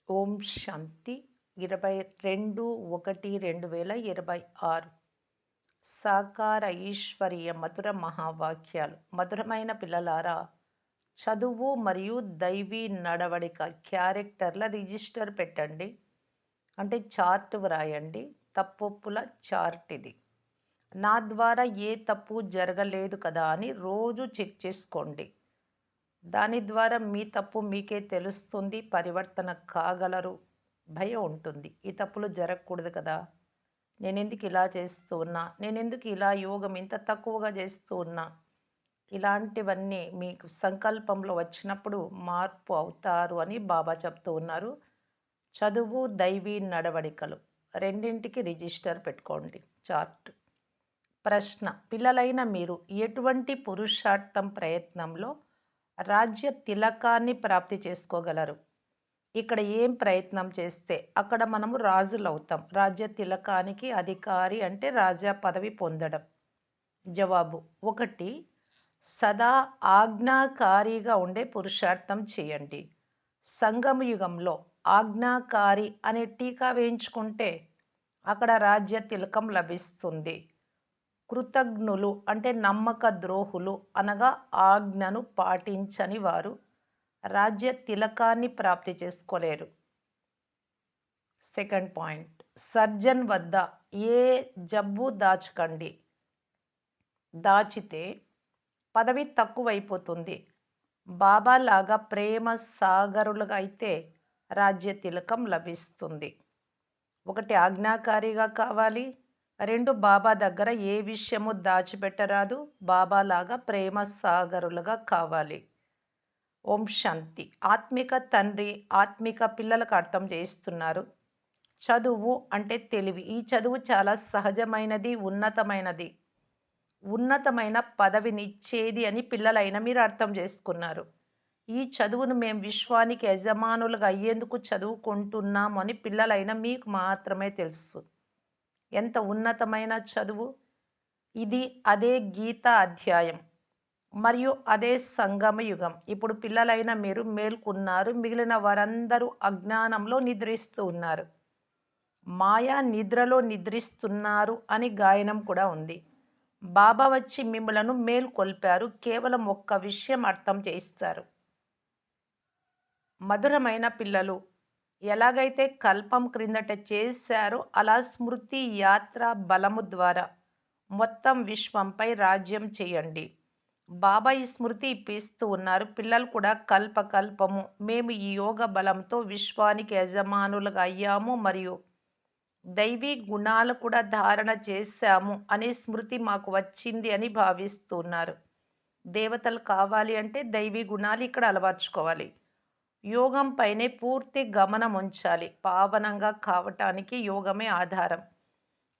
ఓం శాంతి 22/1/2026 సాకార ఈశ్వరీయ మధుర మహావాక్యాలు. మధురమైన పిల్లలారా, చదువు మరియు దైవీ నడవడిక క్యారెక్టర్ల రిజిస్టర్ పెట్టండి. అంటే చార్ట్ వ్రాయండి. తప్పొప్పుల చార్ట్ ఇది. నా ద్వారా ఏ తప్పు జరగలేదు కదా అని రోజు చెక్ చేసుకోండి. దాని ద్వారా మీ తప్పు మీకే తెలుస్తుంది. పరివర్తన కాగలరు. భయం ఉంటుంది. ఈ తప్పులు జరగకూడదు కదా! నేనెందుకు ఇలా చేస్తూ ఉన్నా? నేనెందుకు ఇలా యోగం ఇంత తక్కువగా చేస్తూ ఉన్నా? ఇలాంటివన్నీ మీకు సంకల్పంలో వచ్చినప్పుడు మార్పు అవుతారు అని బాబా చెప్తూ ఉన్నారు. చదువు, దైవీ నడవడికలు రెండింటికి రిజిస్టర్ పెట్టుకోండి చార్ట్. ప్రశ్న: పిల్లలైన మీరు ఎటువంటి పురుషార్థం ప్రయత్నంలో రాజ్య తిలకాన్ని ప్రాప్తి చేసుకోగలరు? ఇక్కడ ఏం ప్రయత్నం చేస్తే అక్కడ మనము రాజులవుతాం? రాజ్య తిలకానికి అధికారి అంటే రాజా పదవి పొందడం. జవాబు: 1. సదా ఆజ్ఞాకారిగా ఉండే పురుషార్థం చేయండి. సంగమ యుగంలో ఆజ్ఞాకారి అనే టీకా వేయించుకుంటే అక్కడ రాజ్య తిలకం లభిస్తుంది. కృతజ్ఞులు అంటే నమ్మక ద్రోహులు అనగా ఆజ్ఞను పాటించని వారు రాజ్య తిలకాన్ని ప్రాప్తి చేసుకోలేరు. సెకండ్ పాయింట్: సర్జన్ వద్ద ఏ జబ్బు దాచకండి. దాచితే పదవి తక్కువైపోతుంది. బాబా లాగా ప్రేమ సాగరులుగా అయితే రాజ్య తిలకం లభిస్తుంది. 1. ఆజ్ఞాకారిగా కావాలి. 2. బాబా దగ్గర ఏ విషయము దాచిపెట్టరాదు. బాబా లాగా ప్రేమ సాగరులుగా కావాలి. ఓం శాంతి. ఆత్మిక తండ్రి ఆత్మిక పిల్లలకు అర్థం చేయిస్తున్నారు. చదువు అంటే తెలివి. ఈ చదువు చాలా సహజమైనది, ఉన్నతమైనది. ఉన్నతమైన పదవినిచ్చేది అని పిల్లలైన మీరు అర్థం చేసుకున్నారు. ఈ చదువును మేము విశ్వానికి యజమానులుగా అయ్యేందుకు చదువుకుంటున్నాము అని పిల్లలైన మీకు మాత్రమే తెలుసు. ఎంత ఉన్నతమైన చదువు ఇది! అదే గీత అధ్యాయం మరియు అదే సంగమ యుగం. ఇప్పుడు పిల్లలైన మీరు మేల్కున్నారు. మిగిలిన వారందరూ అజ్ఞానంలో నిద్రిస్తూ ఉన్నారు. మాయా నిద్రలో నిద్రిస్తున్నారు అని గాయనం కూడా ఉంది. బాబా వచ్చి మిమ్మలను మేల్కొల్పారు. కేవలం ఒక్క విషయం అర్థం చేయిస్తారు. మధురమైన పిల్లలు, ఎలాగైతే కల్పం క్రిందట చేశారో అలా స్మృతి యాత్ర బలము ద్వారా మొత్తం విశ్వంపై రాజ్యం చేయండి. బాబా ఈ స్మృతి ఇప్పిస్తూ ఉన్నారు. పిల్లలు కూడా కల్పకల్పము మేము ఈ యోగ బలంతో విశ్వానికి యజమానులుగా అయ్యాము మరియు దైవీ గుణాలు కూడా ధారణ చేశాము అనే స్మృతి మాకు వచ్చింది అని భావిస్తున్నారు. దేవతలు కావాలి అంటే దైవీ గుణాలు ఇక్కడ అలవర్చుకోవాలి. యోగం పైనే పూర్తి గమనం ఉంచాలి. పావనంగా కావటానికి యోగమే ఆధారం.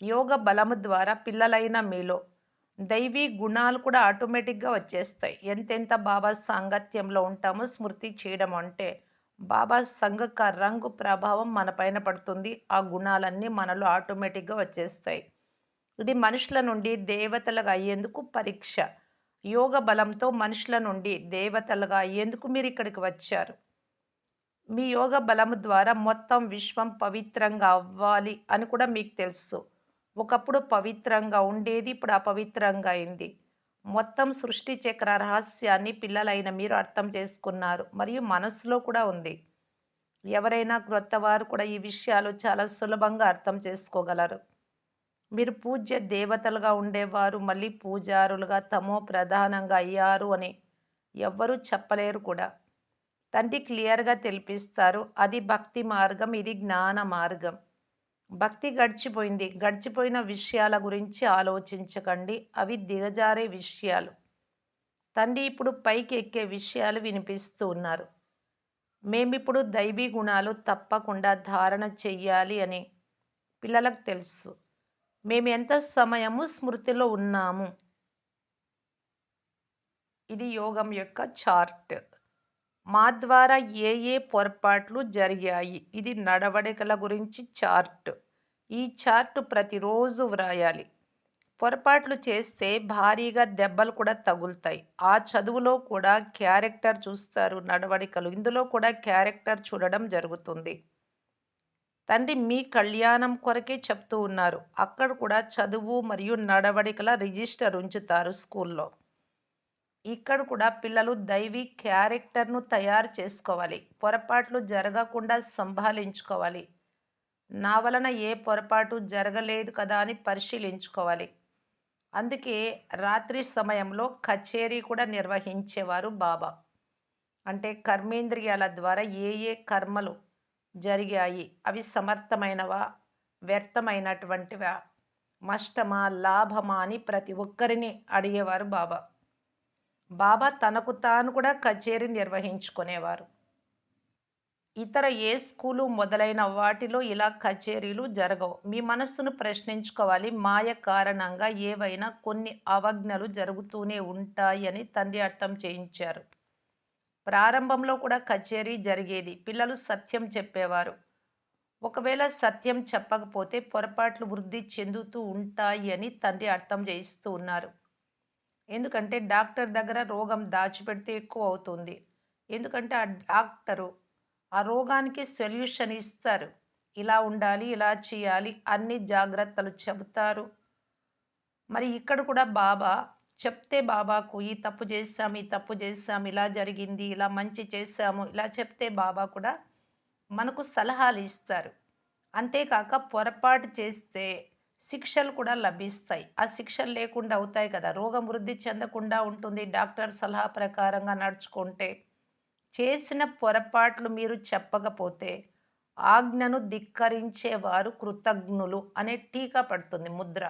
యోగ బలము ద్వారా పిల్లలైన మీలో దైవీ గుణాలు కూడా ఆటోమేటిక్గా వచ్చేస్తాయి. ఎంతెంత బాబా సాంగత్యంలో ఉంటామో స్మృతి చేయడం అంటే బాబా సంఘక రంగు ప్రభావం మన పైన పడుతుంది. ఆ గుణాలన్నీ మనలో ఆటోమేటిక్గా వచ్చేస్తాయి. ఇది మనుషుల నుండి దేవతలుగా అయ్యేందుకు పరీక్ష. యోగ బలంతో మనుషుల నుండి దేవతలుగా అయ్యేందుకు మీరు ఇక్కడికి వచ్చారు. మీ యోగ బలము ద్వారా మొత్తం విశ్వం పవిత్రంగా అవ్వాలి అని కూడా మీకు తెలుసు. ఒకప్పుడు పవిత్రంగా ఉండేది, ఇప్పుడు అపవిత్రంగా అయింది. మొత్తం సృష్టి చక్ర రహస్యాన్ని పిల్లలైన మీరు అర్థం చేసుకున్నారు మరియు మనసులో కూడా ఉంది. ఎవరైనా క్రొత్త వారు కూడా ఈ విషయాలు చాలా సులభంగా అర్థం చేసుకోగలరు. మీరు పూజ్య దేవతలుగా ఉండేవారు మళ్ళీ పూజారులుగా తమో ప్రధానంగా అయ్యారు అని ఎవ్వరూ చెప్పలేరు కూడా. తండ్రి క్లియర్గా తెలిపిస్తారు. అది భక్తి మార్గం, ఇది జ్ఞాన మార్గం. భక్తి గడిచిపోయింది. గడిచిపోయిన విషయాల గురించి ఆలోచించకండి. అవి దిగజారే విషయాలు. తండ్రి ఇప్పుడు పైకి ఎక్కే విషయాలు వినిపిస్తూ ఉన్నారు. మేమిప్పుడు దైవీ గుణాలు తప్పకుండా ధారణ చెయ్యాలి అని పిల్లలకు తెలుసు. మేము ఎంత సమయము స్మృతిలో ఉన్నాము. ఇది యోగం యొక్క చార్ట్. మా ద్వారా ఏ ఏ పొరపాట్లు జరిగాయి. ఇది నడవడికల గురించి చార్ట్. ఈ చార్ట్ ప్రతిరోజు వ్రాయాలి. పొరపాట్లు చేస్తే భారీగా దెబ్బలు కూడా తగులుతాయి. ఆ చదువులో కూడా క్యారెక్టర్ చూస్తారు. నడవడికలు ఇందులో కూడా క్యారెక్టర్ చూడడం జరుగుతుంది. తండ్రి మీ కళ్యాణం కొరకే చెప్తూ ఉన్నారు. అక్కడ కూడా చదువు మరియు నడవడికల రిజిస్టర్ ఉంచుతారు స్కూల్లో. ఇక్కడ కూడా పిల్లలు దైవీ క్యారెక్టర్‌ను తయారు చేసుకోవాలి. పొరపాట్లు జరగకుండా సంభాళించుకోవాలి. నా వలన ఏ పొరపాటు జరగలేదు కదా అని పరిశీలించుకోవాలి. అందుకే రాత్రి సమయంలో కచేరీ కూడా నిర్వహించేవారు బాబా. అంటే కర్మేంద్రియాల ద్వారా ఏ ఏ కర్మలు జరిగాయి, అవి సమర్థమైనవా, వ్యర్థమైనటువంటివా, నష్టమా, లాభమా అని ప్రతి ఒక్కరిని అడిగేవారు బాబా. బాబా తనకు తాను కూడా కచేరీ నిర్వహించుకునేవారు. ఇతర ఏ స్కూలు మొదలైన వాటిలో ఇలా కచేరీలు జరగవు. మీ మనస్సును ప్రశ్నించుకోవాలి. మాయ కారణంగా ఏవైనా కొన్ని అవజ్ఞలు జరుగుతూనే ఉంటాయి అని తండ్రి అర్థం చేయించారు. ప్రారంభంలో కూడా కచేరీ జరిగేది. పిల్లలు సత్యం చెప్పేవారు. ఒకవేళ సత్యం చెప్పకపోతే పొరపాట్లు వృద్ధి చెందుతూ ఉంటాయి అని తండ్రి అర్థం చేయిస్తూ ఉన్నారు. ఎందుకంటే డాక్టర్ దగ్గర రోగం దాచిపెడితే ఎక్కువ అవుతుంది. ఎందుకంటే ఆ డాక్టరు ఆ రోగానికి సొల్యూషన్ ఇస్తారు. ఇలా ఉండాలి, ఇలా చేయాలి, అన్ని జాగ్రత్తలు చెబుతారు. మరి ఇక్కడ కూడా బాబా చెప్తే బాబాకు ఈ తప్పు చేశాం, ఈ తప్పు చేశాం, ఇలా జరిగింది, ఇలా మంచి చేశాము, ఇలా చెప్తే బాబా కూడా మనకు సలహాలు ఇస్తారు. అంతేకాక పొరపాటు చేస్తే శిక్షలు కూడా లభిస్తాయి. ఆ శిక్షలు లేకుండా అవుతాయి కదా! రోగం వృద్ధి చెందకుండా ఉంటుంది డాక్టర్ సలహా ప్రకారంగా నడుచుకుంటే. చేసిన పొరపాట్లు మీరు చెప్పకపోతే ఆజ్ఞను ధిక్కరించేవారు కృతజ్ఞులు అనే టీకా పడుతుంది ముద్ర.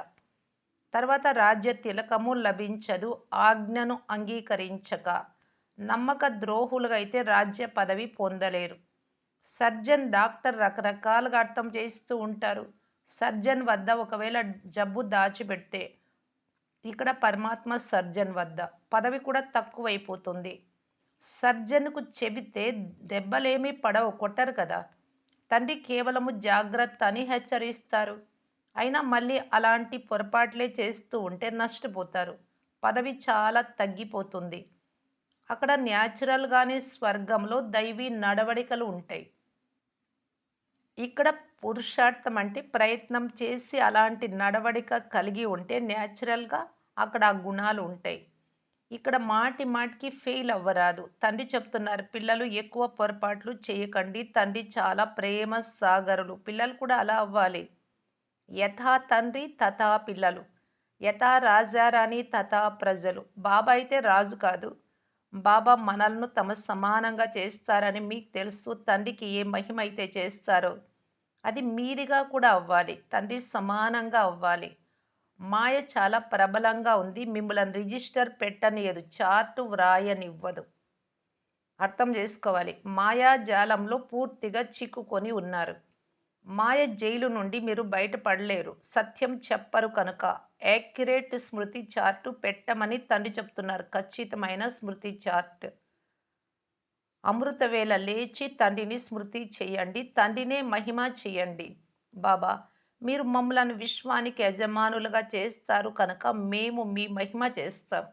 తర్వాత రాజ్య తిలకము లభించదు ఆజ్ఞను అంగీకరించక. నమ్మక ద్రోహులుగా అయితే రాజ్య పదవి పొందలేరు. సర్జన్ డాక్టర్ రకరకాలుగా అర్థం చేస్తూ ఉంటారు. సర్జన్ వద్ద ఒకవేళ జబ్బు దాచిపెడితే ఇక్కడ పరమాత్మ సర్జన్ వద్ద పదవి కూడా తక్కువైపోతుంది. సర్జన్కు చెబితే దెబ్బలేమీ పడవు, కొట్టరు కదా! తండ్రి కేవలము జాగ్రత్త అని హెచ్చరిస్తారు. అయినా మళ్ళీ అలాంటి పొరపాట్లే చేస్తూ ఉంటే నష్టపోతారు. పదవి చాలా తగ్గిపోతుంది. అక్కడ న్యాచురల్‌గానే స్వర్గంలో దైవీ నడవడికలు ఉంటాయి. ఇక్కడ పురుషార్థం అంటే ప్రయత్నం చేసి అలాంటి నడవడిక కలిగి ఉంటే న్యాచురల్‌గా అక్కడ ఆ గుణాలు ఉంటాయి. ఇక్కడ మాటి మాటికి ఫెయిల్ అవ్వరాదు. తండ్రి చెప్తున్నారు, పిల్లలు ఎక్కువ పొరపాట్లు చేయకండి. తండ్రి చాలా ప్రేమ సాగరులు. పిల్లలు కూడా అలా అవ్వాలి. యథా తండ్రి తథా పిల్లలు. యథా రాజారాణి తథా ప్రజలు. బాబా అయితే రాజు కాదు. బాబా మనల్ని తమ సమానంగా చేస్తారని మీకు తెలుసు. తండ్రికి ఏ మహిమ అయితే చేస్తారో అది మీదిగా కూడా అవ్వాలి. తండ్రి సమానంగా అవ్వాలి. మాయ చాలా ప్రబలంగా ఉంది. మిమ్మల్ని రిజిస్టర్ పెట్టనీయదు. చార్ట్ వ్రాయనివ్వదు. అర్థం చేసుకోవాలి. మాయాజాలంలో పూర్తిగా చిక్కుకొని ఉన్నారు. మాయ జైలు నుండి మీరు బయటపడలేరు. సత్యం చెప్పరు కనుక యాక్యురేట్ స్మృతి చార్టు పెట్టమని తండ్రి చెప్తున్నారు. ఖచ్చితమైన స్మృతి చార్ట్. అమృతవేళ లేచి తండ్రిని స్మృతి చేయండి. తండ్రినే మహిమ చేయండి. బాబా, మీరు మమ్మలను విశ్వానికి యజమానులుగా చేస్తారు కనుక మేము మీ మహిమ చేస్తాం.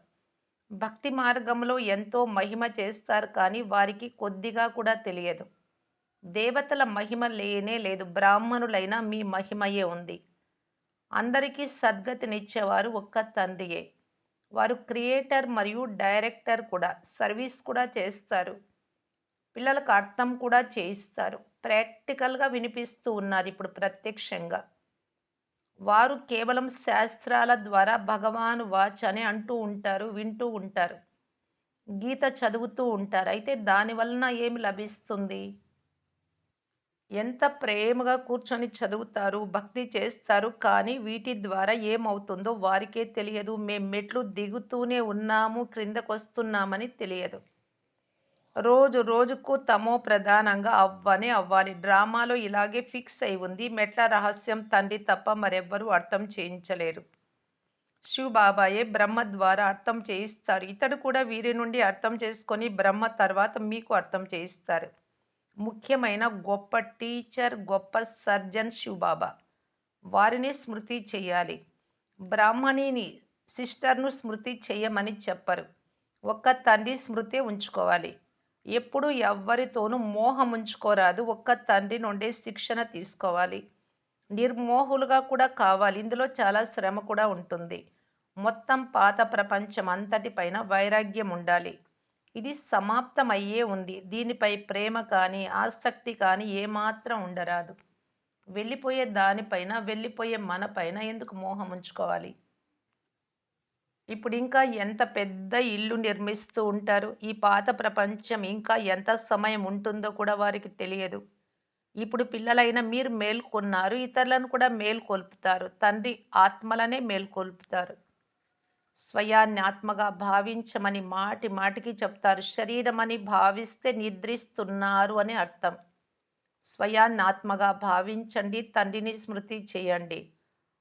భక్తి మార్గంలో ఎంతో మహిమ చేస్తారు కానీ వారికి కొద్దిగా కూడా తెలియదు. దేవతల మహిమ లేనే లేదు. బ్రాహ్మణులైన మీ మహిమయే ఉంది. అందరికీ సద్గతినిచ్చేవారు ఒక్క తండ్రియే. వారు క్రియేటర్ మరియు డైరెక్టర్ కూడా. సర్వీస్ కూడా చేస్తారు. పిల్లలకు అర్థం కూడా చేయిస్తారు. ప్రాక్టికల్‌గా వినిపిస్తూ ఉన్నారు ఇప్పుడు ప్రత్యక్షంగా. వారు కేవలం శాస్త్రాల ద్వారా భగవాను వాచ్ అని అంటూ ఉంటారు, వింటూ ఉంటారు. గీత చదువుతూ ఉంటారు. అయితే దాని వలన ఏమి లభిస్తుంది? ఎంత ప్రేమగా కూర్చొని చదువుతారు, భక్తి చేస్తారు. కానీ వీటి ద్వారా ఏమవుతుందో వారికే తెలియదు. మేం మెట్లు దిగుతూనే ఉన్నాము, క్రిందకొస్తున్నామని తెలియదు. రోజు రోజుకు తమో ప్రధానంగా అవ్వనే అవ్వాలి. డ్రామాలో ఇలాగే ఫిక్స్ అయి ఉంది. మెట్ల రహస్యం తండ్రి తప్ప మరెవ్వరూ అర్థం చేయించలేరు. శివ్ బాబాయే బ్రహ్మ ద్వారా అర్థం చేయిస్తారు. ఇతడు కూడా వీరి నుండి అర్థం చేసుకొని బ్రహ్మ తర్వాత మీకు అర్థం చేయిస్తారు. ముఖ్యమైన గొప్ప టీచర్, గొప్ప సర్జన్ శివ్ బాబా. వారిని స్మృతి చెయ్యాలి. బ్రాహ్మణిని, సిస్టర్‌ను స్మృతి చెయ్యమని చెప్పరు. ఒక్క తండ్రి స్మృతే ఉంచుకోవాలి. ఎప్పుడు ఎవ్వరితోనూ మోహముంచుకోరాదు. ఒక్క తండ్రి నుండే శిక్షణ తీసుకోవాలి. నిర్మోహులుగా కూడా కావాలి. ఇందులో చాలా శ్రమ కూడా ఉంటుంది. మొత్తం పాత ప్రపంచం అంతటి పైన వైరాగ్యం ఉండాలి. ఇది సమాప్తమయ్యే ఉంది. దీనిపై ప్రేమ కానీ, ఆసక్తి కానీ ఏమాత్రం ఉండరాదు. వెళ్ళిపోయే దానిపైన, వెళ్ళిపోయే మనపైన ఎందుకు మోహం ఉంచుకోవాలి? ఇప్పుడింకా ఎంత పెద్ద ఇల్లు నిర్మిస్తూ ఉంటారు. ఈ పాత ప్రపంచం ఇంకా ఎంత సమయం ఉంటుందో కూడా వారికి తెలియదు. ఇప్పుడు పిల్లలైన మీరు మేల్కొన్నారు. ఇతరులను కూడా మేల్కొల్పుతారు. తండ్రి ఆత్మలనే మేల్కొల్పుతారు. స్వయాన్ని ఆత్మగా భావించమని మాటి మాటికి చెప్తారు. శరీరమని భావిస్తే నిద్రిస్తున్నారు అని అర్థం. స్వయాన్ని ఆత్మగా భావించండి. తండ్రిని స్మృతి చేయండి.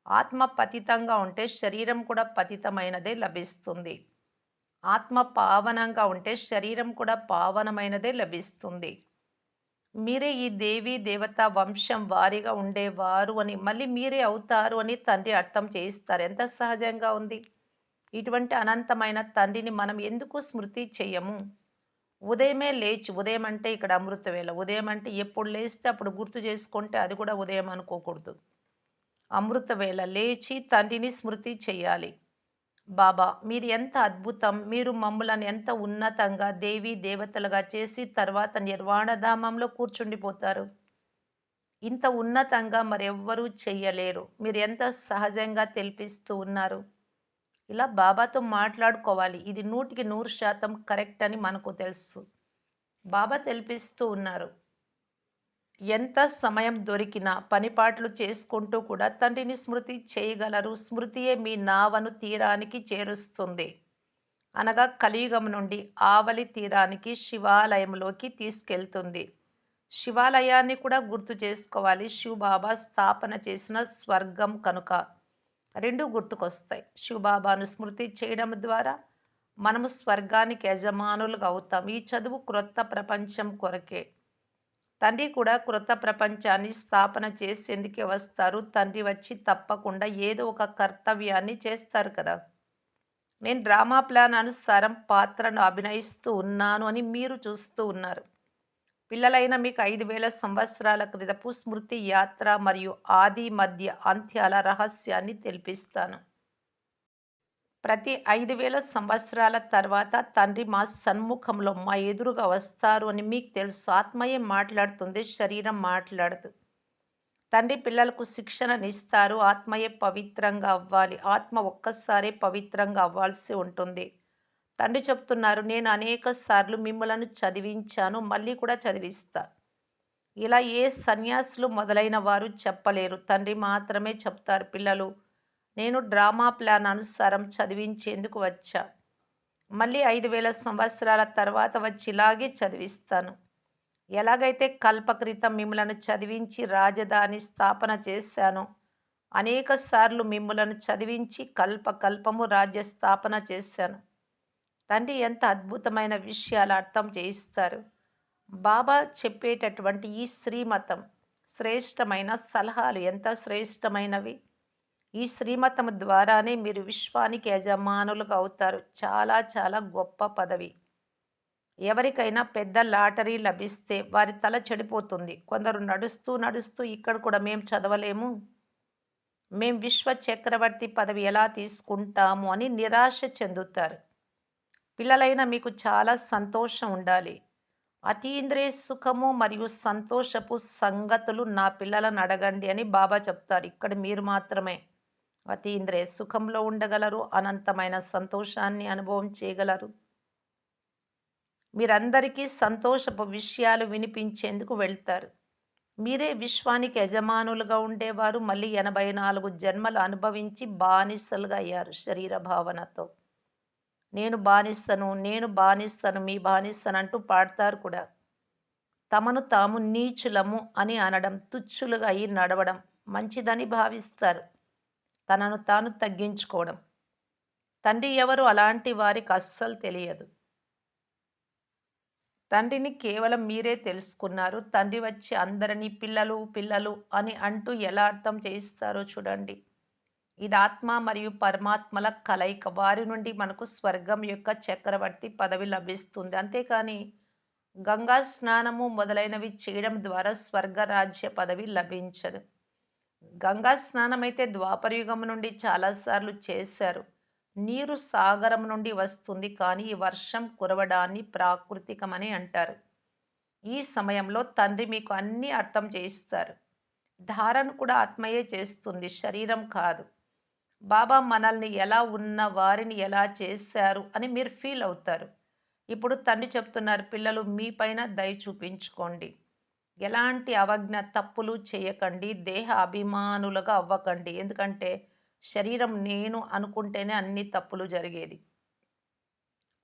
ఆత్మ పతితంగా ఉంటే శరీరం కూడా పతితమైనదే లభిస్తుంది. ఆత్మ పావనంగా ఉంటే శరీరం కూడా పావనమైనదే లభిస్తుంది. మీరే ఈ దేవీ దేవతా వంశం వారిగా ఉండేవారు అని, మళ్ళీ మీరే అవుతారు అని తండ్రి అర్థం చేయిస్తారు. ఎంత సహజంగా ఉంది. ఇటువంటి అనంతమైన తండ్రిని మనం ఎందుకు స్మృతి చెయ్యము? ఉదయమే లేచి, ఉదయం అంటే ఇక్కడ అమృత వేళ. ఉదయం అంటే ఎప్పుడు లేస్తే అప్పుడు గుర్తు చేసుకుంటే అది కూడా ఉదయం అనుకోకూడదు. అమృత వేళ లేచి తండ్రిని స్మృతి చెయ్యాలి. బాబా మీరు ఎంత అద్భుతం. మీరు మమ్ములను ఎంత ఉన్నతంగా దేవీ దేవతలుగా చేసి తర్వాత నిర్వాణధామంలో కూర్చుండిపోతారు. ఇంత ఉన్నతంగా మరెవ్వరూ చెయ్యలేరు. మీరు ఎంత సహజంగా తెలిపిస్తూ ఉన్నారు. ఇలా బాబాతో మాట్లాడుకోవాలి. ఇది 100% కరెక్ట్ అని మనకు తెలుసు. బాబా తెలిపిస్తూ ఉన్నారు. ఎంత సమయం దొరికినా పనిపాట్లు చేసుకుంటూ కూడా తండ్రిని స్మృతి చేయగలరు. స్మృతియే మీ నావను తీరానికి చేరుస్తుంది. అనగా కలియుగం నుండి ఆవలి తీరానికి శివాలయంలోకి తీసుకెళ్తుంది. శివాలయాన్ని కూడా గుర్తు చేసుకోవాలి. శివబాబా స్థాపన చేసిన స్వర్గం కనుక. 2 గుర్తుకొస్తాయి. శివబాబాను స్మృతి చేయడం ద్వారా మనము స్వర్గానికి యజమానులుగా అవుతాం. ఈ చదువు క్రొత్త ప్రపంచం కొరకే. తండ్రి కూడా క్రొత్త ప్రపంచాన్ని స్థాపన చేసేందుకే వస్తారు. తండ్రి వచ్చి తప్పకుండా ఏదో ఒక కర్తవ్యాన్ని చేస్తారు కదా! నేను డ్రామా ప్లాన్ అనుసారం పాత్రను అభినయిస్తూ ఉన్నాను అని మీరు చూస్తూ ఉన్నారు. పిల్లలైన మీకు 5000 సంవత్సరాల క్రితపు స్మృతి యాత్ర మరియు ఆది మధ్య అంత్యాల రహస్యాన్ని తెలిపిస్తాను. ప్రతి 5000 సంవత్సరాల తర్వాత తండ్రి మా సన్ముఖంలో మా ఎదురుగా వస్తారు అని మీకు తెలుసు. ఆత్మయే మాట్లాడుతుంది, శరీరం మాట్లాడదు. తండ్రి పిల్లలకు శిక్షణనిస్తారు. ఆత్మయే పవిత్రంగా అవ్వాలి. ఆత్మ ఒక్కసారే పవిత్రంగా అవ్వాల్సి ఉంటుంది. తండ్రి చెప్తున్నారు, నేను అనేక సార్లు మిమ్మలను చదివించాను, మళ్ళీ కూడా చదివిస్తా. ఇలా ఏ సన్యాసులు మొదలైన వారు చెప్పలేరు. తండ్రి మాత్రమే చెప్తారు. పిల్లలు, నేను డ్రామా ప్లాన్ అనుసారం చదివించేందుకు వచ్చా. మళ్ళీ 5000 సంవత్సరాల తర్వాత వచ్చి ఇలాగే చదివిస్తాను. ఎలాగైతే కల్పకృతం మిమ్మలను చదివించి రాజధాని స్థాపన చేశానో, అనేక సార్లు మిమ్ములను చదివించి కల్పకల్పము రాజ్య స్థాపన చేశాను. తండ్రి ఎంత అద్భుతమైన విషయాలు అర్థం చేయిస్తారు. బాబా చెప్పేటటువంటి ఈ శ్రీమతం శ్రేష్టమైన సలహాలు ఎంత శ్రేష్టమైనవి. ఈ శ్రీమతం ద్వారానే మీరు విశ్వానికి యజమానులుగా అవుతారు. చాలా చాలా గొప్ప పదవి. ఎవరికైనా పెద్ద లాటరీ లభిస్తే వారి తల చెడిపోతుంది. కొందరు నడుస్తూ నడుస్తూ ఇక్కడ కూడా మేము చదవలేము, మేం విశ్వ చక్రవర్తి పదవి ఎలా తీసుకుంటాము అని నిరాశ చెందుతారు. పిల్లలైన మీకు చాలా సంతోషం ఉండాలి. అతీంద్రియ సుఖము మరియు సంతోషపు సంగతులు నా పిల్లలను అడగండి అని బాబా చెప్తారు. ఇక్కడ మీరు మాత్రమే అతీంద్రియ సుఖంలో ఉండగలరు. అనంతమైన సంతోషాన్ని అనుభవం చేయగలరు. మీరందరికీ సంతోషపు విషయాలు వినిపించేందుకు వెళ్తారు. మీరే విశ్వానికి యజమానులుగా ఉండేవారు. మళ్ళీ 84 జన్మలు అనుభవించి బానిసలుగా అయ్యారు శరీర భావనతో. నేను బానిసను, నేను బానిసను, మీ బానిసనంటూ పాడతారు కూడా. తమను తాము నీచులము అని అనడం, తుచ్చులుగా అయి నడవడం మంచిదని భావిస్తారు. తనను తాను తగ్గించుకోవడం. తండ్రి ఎవరు అలాంటి వారికి అస్సలు తెలియదు. తండ్రిని కేవలం మీరే తెలుసుకున్నారు. తండ్రి వచ్చి అందరినీ పిల్లలు, పిల్లలు అని అంటూ ఎలా అర్థం చేయిస్తారో చూడండి. ఇది ఆత్మ మరియు పరమాత్మల కలయిక. వారి నుండి మనకు స్వర్గం యొక్క చక్రవర్తి పదవి లభిస్తుంది. అంతేకాని గంగా స్నానము మొదలైనవి చేయడం ద్వారా స్వర్గరాజ్య పదవి లభించదు. గంగా స్నానమైతే ద్వాపరయుగం నుండి చాలాసార్లు చేశారు. నీరు సాగరం నుండి వస్తుంది కానీ ఈ వర్షం కురవడాన్ని ప్రాకృతికమని అంటారు. ఈ సమయంలో తండ్రి మీకు అన్నీ అర్థం చేయిస్తారు. ధారణ కూడా ఆత్మయే చేస్తుంది, శరీరం కాదు. బాబా మనల్ని ఎలా ఉన్న వారిని ఎలా చేశారు అని మీరు ఫీల్ అవుతారు. ఇప్పుడు తండ్రి చెప్తున్నారు, పిల్లలు మీ పైన దయ చూపించుకోండి. ఎలాంటి అవజ్ఞ తప్పులు చేయకండి. దేహ అభిమానులుగా అవ్వకండి. ఎందుకంటే శరీరం నేను అనుకుంటేనే అన్ని తప్పులు జరిగేది.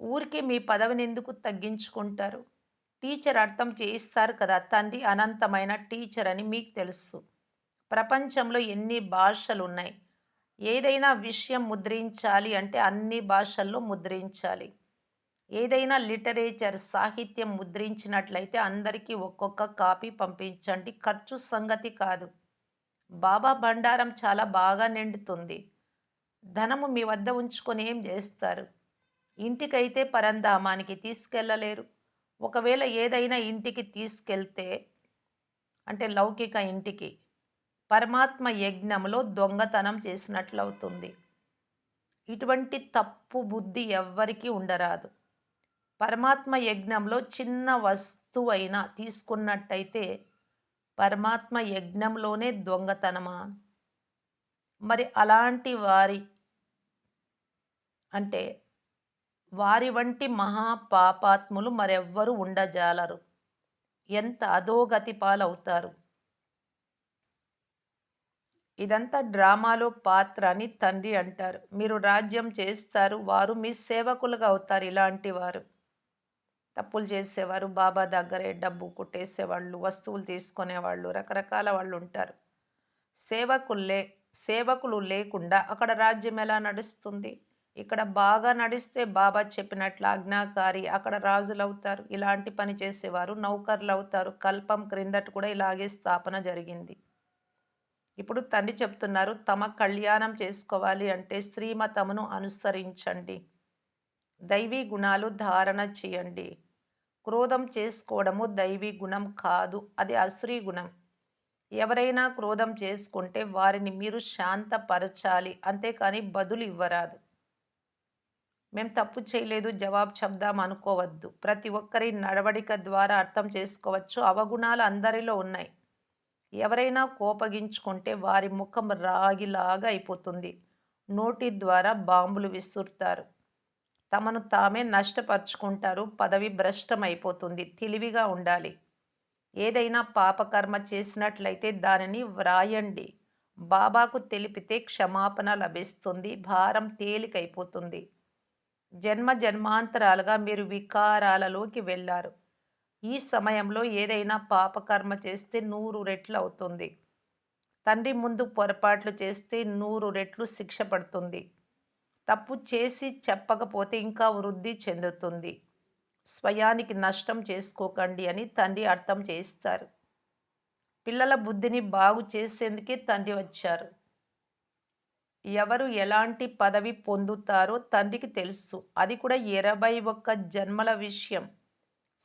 ఊరికే మీ పదవిని ఎందుకు తగ్గించుకుంటారు? టీచర్ అర్థం చేయిస్తారు కదా! తండ్రి అనంతమైన టీచర్ అని మీకు తెలుసు. ప్రపంచంలో ఎన్ని భాషలున్నాయి. ఏదైనా విషయం ముద్రించాలి అంటే అన్ని భాషల్లో ముద్రించాలి. ఏదైనా లిటరేచర్ సాహిత్యం ముద్రించినట్లయితే అందరికీ ఒక్కొక్క కాపీ పంపించండి. ఖర్చు సంగతి కాదు. బాబా బండారం చాలా బాగా నిండుతుంది. ధనము మీ వద్ద ఉంచుకొని ఏం చేస్తారు? ఇంటికైతే పరంధామానికి తీసుకెళ్ళలేరు. ఒకవేళ ఏదైనా ఇంటికి తీసుకెళ్తే అంటే లౌకిక ఇంటికి పరమాత్మ యజ్ఞంలో దొంగతనం చేసినట్లవుతుంది. ఇటువంటి తప్పు బుద్ధి ఎవ్వరికీ ఉండరాదు. పరమాత్మ యజ్ఞంలో చిన్న వస్తువైనా తీసుకున్నట్టయితే పరమాత్మ యజ్ఞంలోనే దొంగతనమా? మరి అలాంటి వారి అంటే వారి వంటి మహాపాపాత్ములు మరెవ్వరు ఉండజాలరు. ఎంత అధోగతి పాలవుతారు. ఇదంతా డ్రామాలో పాత్ర అని తండ్రి అంటారు. మీరు రాజ్యం చేస్తారు, వారు మీ సేవకులుగా అవుతారు. ఇలాంటి వారు తప్పులు చేసేవారు, బాబా దగ్గరే డబ్బు కొట్టేసేవాళ్ళు, వస్తువులు తీసుకునేవాళ్ళు, రకరకాల వాళ్ళు ఉంటారు. సేవకుల్లే సేవకులు లేకుండా అక్కడ రాజ్యం ఎలా నడుస్తుంది? ఇక్కడ బాగా నడిస్తే బాబా చెప్పినట్లు ఆజ్ఞాకారి, అక్కడ రాజులవుతారు. ఇలాంటి పని చేసేవారు నౌకర్లవుతారు. కల్పం క్రిందట కూడా ఇలాగే స్థాపన జరిగింది. ఇప్పుడు తండ్రి చెప్తున్నారు, తమ కళ్యాణం చేసుకోవాలి అంటే శ్రీమతమును అనుసరించండి. దైవీ గుణాలు ధారణ చేయండి. క్రోధం చేసుకోవడము దైవీ గుణం కాదు, అది అసురీ గుణం. ఎవరైనా క్రోధం చేసుకుంటే వారిని మీరు శాంతపరచాలి, అంతేకాని బదులు ఇవ్వరాదు. మేము తప్పు చేయలేదు జవాబు చెప్దాం అనుకోవద్దు. ప్రతి ఒక్కరి నడవడిక ద్వారా అర్థం చేసుకోవచ్చు, అవగుణాలు అందరిలో ఉన్నాయి. ఎవరైనా కోపగించుకుంటే వారి ముఖం రాగిలాగా అయిపోతుంది. నోటి ద్వారా బాంబులు విసురుతారు. తమను తామే నష్టపరుచుకుంటారు. పదవి భ్రష్టమైపోతుంది. తెలివిగా ఉండాలి. ఏదైనా పాపకర్మ చేసినట్లయితే దానిని వ్రాయండి. బాబాకు తెలిపితే క్షమాపణ లభిస్తుంది. భారం తేలికైపోతుంది. జన్మ జన్మాంతరాలుగా మీరు వికారాలలోకి వెళ్ళారు. ఈ సమయంలో ఏదైనా పాపకర్మ చేస్తే 100 రెట్లు అవుతుంది. తండ్రి ముందు పొరపాట్లు చేస్తే 100 రెట్లు శిక్ష పడుతుంది. తప్పు చేసి చెప్పకపోతే ఇంకా వృద్ధి చెందుతుంది. స్వయానికి నష్టం చేసుకోకండి అని తండ్రి అర్థం చేయిస్తారు. పిల్లల బుద్ధిని బాగు చేసేందుకే తండ్రి వచ్చారు. ఎవరు ఎలాంటి పదవి పొందుతారో తండ్రికి తెలుసు. అది కూడా 21 జన్మల విషయం.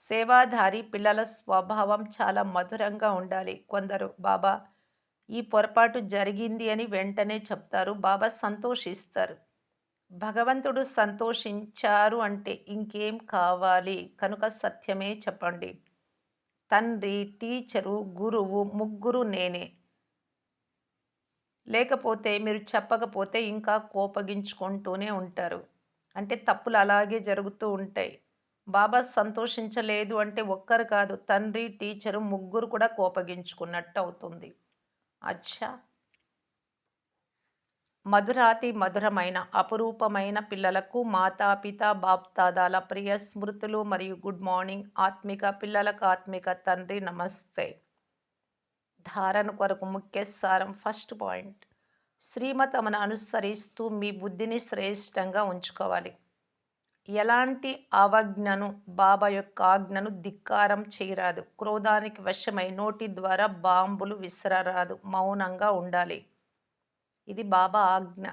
సేవాధారి పిల్లల స్వభావం చాలా మధురంగా ఉండాలి. కొందరు బాబా ఈ పొరపాటు జరిగింది అని వెంటనే చెప్తారు. బాబా సంతోషిస్తారు. భగవంతుడు సంతోషించారు అంటే ఇంకేం కావాలి? కనుక సత్యమే చెప్పండి. తండ్రి, టీచరు, గురువు ముగ్గురు నేనే. లేకపోతే మీరు చెప్పకపోతే ఇంకా కోపగించుకుంటూనే ఉంటారు. అంటే తప్పులు అలాగే జరుగుతూ ఉంటాయి. బాబా సంతోషించలేదు అంటే ఒక్కరు కాదు, తండ్రి, టీచరు ముగ్గురు కూడా కోపగించుకున్నట్టు అవుతుంది. అచ్చా! మధురాతి మధురమైన అపురూపమైన పిల్లలకు మాతాపిత బాప్దాదాల ప్రియ స్మృతులు మరియు గుడ్ మార్నింగ్. ఆత్మిక పిల్లలకు ఆత్మిక తండ్రి నమస్తే. ధారణ కొరకు ముఖ్య సారం. ఫస్ట్ పాయింట్, శ్రీమతమును అనుసరిస్తూ మీ బుద్ధిని శ్రేష్టంగా ఉంచుకోవాలి. ఎలాంటి అవజ్ఞను, బాబా యొక్క ఆజ్ఞను ధిక్కారం చేయరాదు. క్రోధానికి వశమై నోటి ద్వారా బాంబులు విసరరాదు. మౌనంగా ఉండాలి. ఇది బాబా ఆజ్ఞ.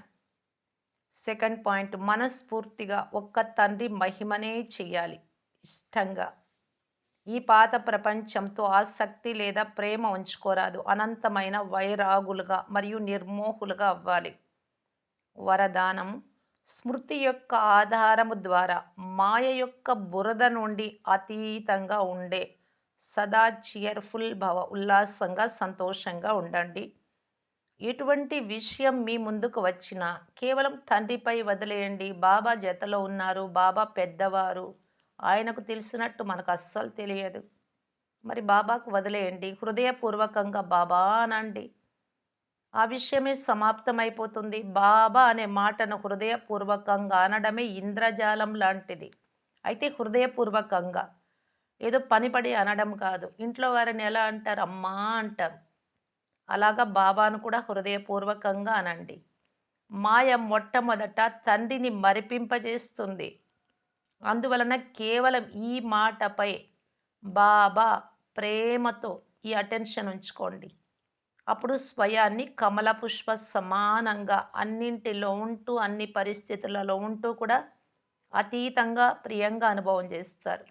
సెకండ్ పాయింట్, మనస్ఫూర్తిగా ఒక్క తండ్రి మహిమనే చెయ్యాలి. ఇష్టంగా ఈ పాత ప్రపంచంతో ఆసక్తి లేదా ప్రేమ ఉంచుకోరాదు. అనంతమైన వైరాగులుగా మరియు నిర్మోహులుగా అవ్వాలి. వరదానం స్మృతి యొక్క ఆధారము ద్వారా మాయ యొక్క బురద నుండి అతీతంగా ఉండే సదా చియర్ఫుల్ భవ ఉల్లాసంగా సంతోషంగా ఉండండి. ఎటువంటి విషయం మీ ముందుకు వచ్చినా కేవలం తండ్రిపై వదిలేయండి. బాబా జతలో ఉన్నారు, బాబా పెద్దవారు, ఆయనకు తెలిసినట్టు మనకు అస్సలు తెలియదు. మరి బాబాకు వదిలేయండి. హృదయపూర్వకంగా బాబా అనండి. ఆ విషయమే సమాప్తమైపోతుంది. బాబా అనే మాటను హృదయపూర్వకంగా అనడమే ఇంద్రజాలం లాంటిది. అయితే హృదయపూర్వకంగా ఏదో పనిపడి అనడం కాదు. ఇంట్లో వారిని ఎలా అంటారు? అమ్మా అంటారు. అలాగా బాబాను కూడా హృదయపూర్వకంగా అనండి. మాయ మొట్టమొదట తండ్రిని మరిపింపజేస్తుంది. అందువలన కేవలం ఈ మాటపై బాబా ప్రేమతో ఈ అటెన్షన్ ఉంచుకోండి. అప్పుడు స్వయాన్ని కమల పుష్ప సమానంగా అన్నింటిలో ఉంటూ, అన్ని పరిస్థితులలో ఉంటూ కూడా అతీతంగా, ప్రియంగా అనుభవం చేస్తారు.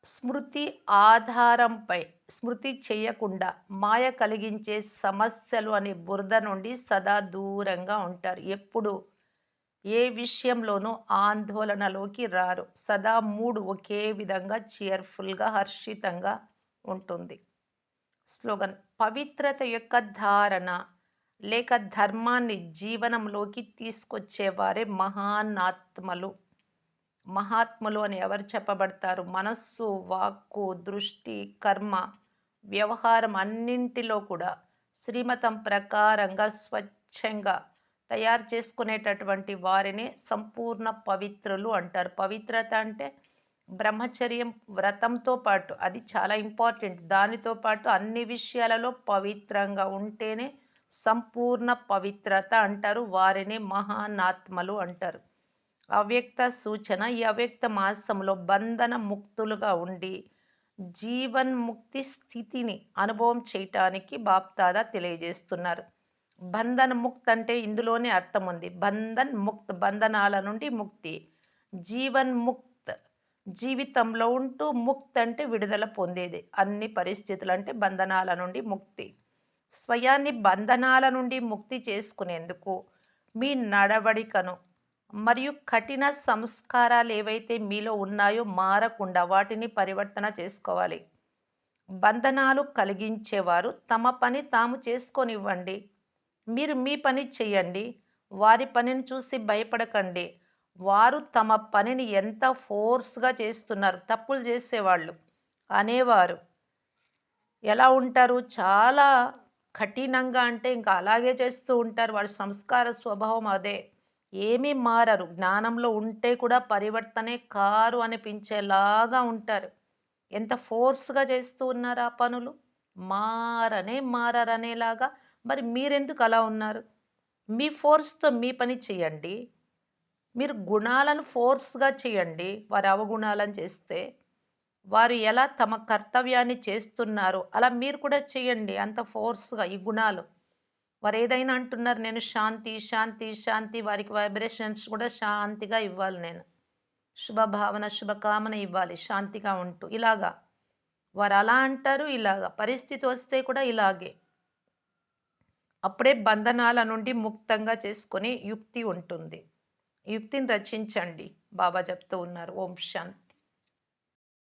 స్మృతి ఆధారంపై స్మృతి చేయకుండా మాయ కలిగించే సమస్యలు అనే బురద నుండి సదా దూరంగా ఉంటారు. ఎప్పుడు ఏ విషయంలోనూ ఆందోళనలోకి రారు. సదా మూడు ఒకే విధంగా చియర్ఫుల్గా, హర్షితంగా ఉంటుంది. స్లోగన్ పవిత్రత యొక్క ధారణ లేక ధర్మాన్ని జీవనంలోకి తీసుకొచ్చేవారే మహానాత్మలు. మహాత్ములు అని ఎవరు చెప్పబడతారు? మనస్సు, వాక్కు, దృష్టి, కర్మ, వ్యవహారం అన్నింటిలో కూడా శ్రీమతం ప్రకారంగా స్వచ్ఛంగా తయారు చేసుకునేటటువంటి వారిని సంపూర్ణ పవిత్రులు అంటారు. పవిత్రత అంటే బ్రహ్మచర్యం వ్రతంతో పాటు అది చాలా ఇంపార్టెంట్. దానితో పాటు అన్ని విషయాలలో పవిత్రంగా ఉంటేనే సంపూర్ణ పవిత్రత అంటారు. వారిని మహానాత్మలు అంటారు. అవ్యక్త సూచన ఈ అవ్యక్త మాసంలో బంధన ముక్తులుగా ఉండి జీవన్ముక్తి స్థితిని అనుభవం చేయటానికి బాప్దాదా తెలియజేస్తున్నారు. బంధన్ ముక్త్ అంటే ఇందులోనే అర్థం ఉంది. బంధన్ ముక్త్ బంధనాల నుండి ముక్తి. జీవన్ ముక్త్ జీవితంలో ఉంటూ ముక్త్ అంటే విడుదల పొందేది. అన్ని పరిస్థితులు అంటే బంధనాల నుండి ముక్తి. స్వయాన్ని బంధనాల నుండి ముక్తి చేసుకునేందుకు మీ నడవడికను మరియు కఠిన సంస్కారాలు ఏవైతే మీలో ఉన్నాయో మారకుండా వాటిని పరివర్తన చేసుకోవాలి. బంధనాలు కలిగించేవారు తమ పని తాము చేసుకొనివ్వండి. మీరు మీ పని చెయ్యండి. వారి పనిని చూసి భయపడకండి. వారు తమ పనిని ఎంత ఫోర్స్‌గా చేస్తున్నారు. తప్పులు చేసేవాళ్ళు అనేవారు ఎలా ఉంటారు? చాలా కఠినంగా అంటే ఇంకా అలాగే చేస్తూ ఉంటారు. వాళ్ళ సంస్కార స్వభావం అదే. ఏమీ మారరు. జ్ఞానంలో ఉంటే కూడా పరివర్తనే కారు అనిపించేలాగా ఉంటారు. ఎంత ఫోర్స్‌గా చేస్తూ ఉన్నారు ఆ పనులు. మారరనేలాగా మరి మీరెందుకు అలా ఉన్నారు? మీ ఫోర్స్‌తో మీ పని చేయండి. మీరు గుణాలను ఫోర్స్‌గా చేయండి. వారి అవగుణాలను చేస్తే. వారు ఎలా తమ కర్తవ్యాన్ని చేస్తున్నారో అలా మీరు కూడా చేయండి. అంత ఫోర్స్‌గా ఈ గుణాలు. వారేదైనా అంటున్నారు నేను శాంతి, శాంతి, శాంతి వారికి వైబ్రేషన్స్ కూడా శాంతిగా ఇవ్వాలి నేను. శుభభావన, శుభకామన ఇవ్వాలి శాంతిగా ఉంటూ. ఇలాగా. వారు అలా అంటారు, ఇలాగా. పరిస్థితి వస్తే కూడా ఇలాగే. అప్పుడే బంధనాల నుండి ముక్తంగా చేసుకునే యుక్తి ఉంటుంది. యుక్తిని రచించండి. బాబా చెప్తూ ఉన్నారు. ఓం శాంతి.